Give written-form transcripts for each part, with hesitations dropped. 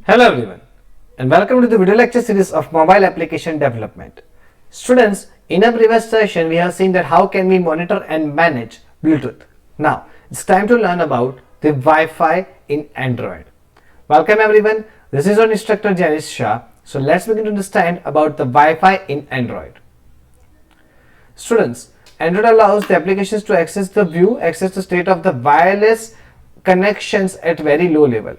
Hello everyone and welcome to the video lecture series of mobile application development. Students, in a previous session we have seen that how can we monitor and manage Bluetooth. Now it's time to learn about the Wi-Fi in Android. Welcome everyone, this is our instructor Janice Shah. So let's begin to understand about the Wi-Fi in Android. Students, Android allows the applications to access the state of the wireless connections at very low level.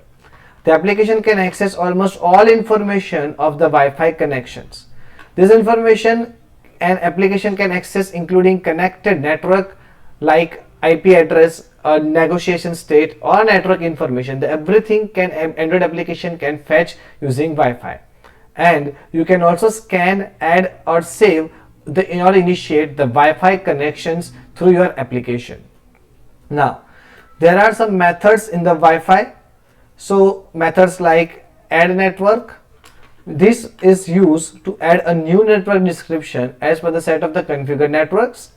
The application can access almost all information of the Wi-Fi connections. This information an application can access including connected network like IP address, a negotiation state or network information. Everything can Android application can fetch using Wi-Fi. And you can also scan, add or save or initiate the Wi-Fi connections through your application. Now, there are some methods in the Wi-Fi. So methods like add network, this is used to add a new network description as per the set of the configured networks.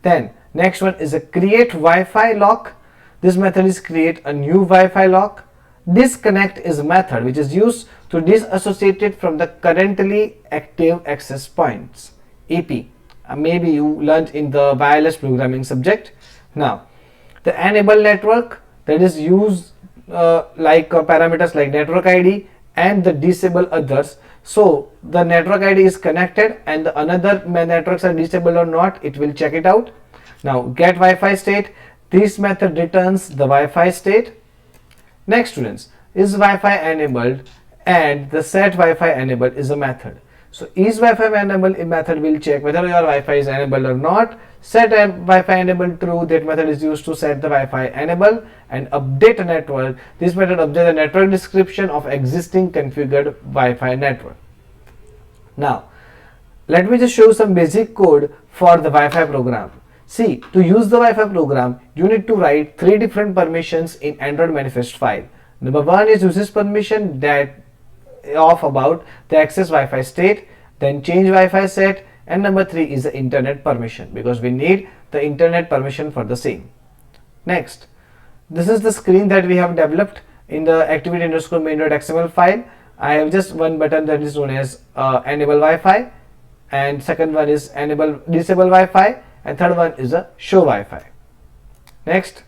Then next one is a create Wi-Fi lock. This method is create a new Wi-Fi lock. Disconnect is a method which is used to disassociate it from the currently active access points. EP, maybe you learned in the wireless programming subject. Now the enable network, that is used parameters like network ID and the disable others. So the network ID is connected and the another networks are disabled or not, it will check it out. Now get Wi-Fi state, this method returns the Wi-Fi state. Next students, is Wi-Fi enabled and the set Wi-Fi enabled is a method. So is Wi-Fi enabled method will check whether your Wi-Fi is enabled or not. Set Wi-Fi enabled true, that method is used to set the Wi-Fi enable. And update network, this method updates the network description of existing configured Wi-Fi network. Now let me just show some basic code for the Wi-Fi program. See, to use the Wi-Fi program you need to write three different permissions in Android manifest file. Number one is uses permission that of about the access Wi-Fi state, then change Wi-Fi set, and number three is the internet permission because we need the internet permission for the same. Next, this is the screen that we have developed in the activity_main.xml file. I have just one button that is known as enable Wi-Fi, and second one is disable Wi-Fi, and third one is a show Wi-Fi. Next,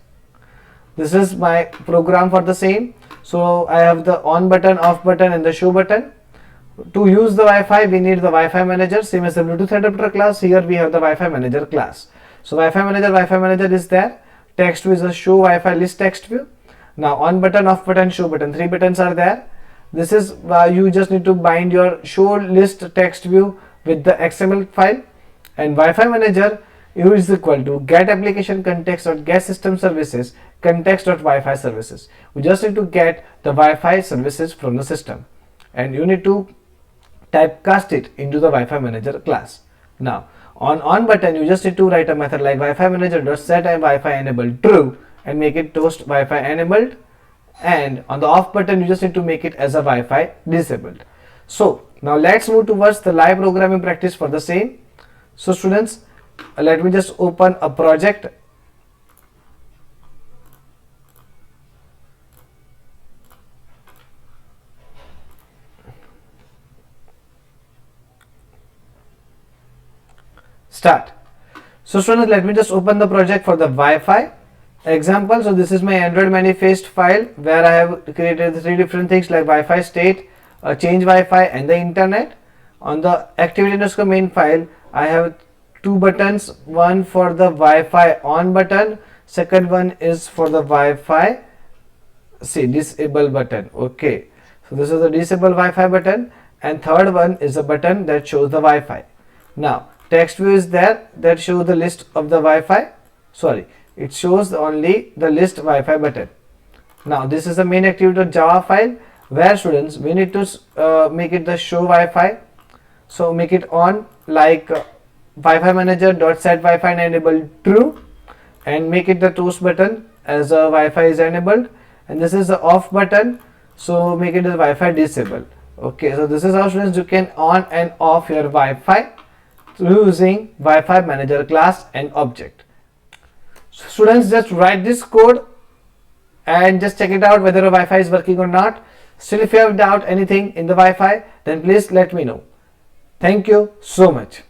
this is my program for the same. So I have the on button, off button and the show button. To use the Wi-Fi we need the Wi-Fi manager, same as the Bluetooth adapter class. Here we have the Wi-Fi manager class. So Wi-Fi manager is there. Text view is a show Wi-Fi list text view. Now on button, off button, show button, three buttons are there. This is you just need to bind your show list text view with the XML file, and Wi-Fi manager is equal to get application context or get system services context.wi-fi services. We just need to get the Wi-Fi services from the system and you need to typecast it into the Wi-Fi manager class. Now on button you just need to write a method like Wi-Fi manager.set and Wi-Fi enabled true and make it toast Wi-Fi enabled, and on the off button you just need to make it as a Wi-Fi disabled. So now let's move towards the live programming practice for the same. So students, let me just open a project. Start. So students, let me just open the project for the Wi-Fi example. So this is my Android manifest file where I have created three different things like Wi-Fi state, change Wi-Fi and the internet. On the activity_main file I have two buttons, one for the Wi-Fi on button, second one is for the Wi-Fi disable button. Okay, so this is the disable Wi-Fi button, and third one is a button that shows the Wi-Fi. Now text view is there that shows the list of the Wi-Fi, it shows only the list Wi-Fi button. Now this is the main activity.java file where students we need to make it the show Wi-Fi. So make it on like Wi-Fi manager.set Wi-Fi enabled true and make it the toast button as a Wi-Fi is enabled, and this is the off button, so make it the Wi-Fi disabled. Okay, so this is how students you can on and off your Wi-Fi using Wi-Fi manager class and object. So students, just write this code and just check it out whether a Wi-Fi is working or not. Still, if you have doubt anything in the Wi-Fi, then please let me know. Thank you so much.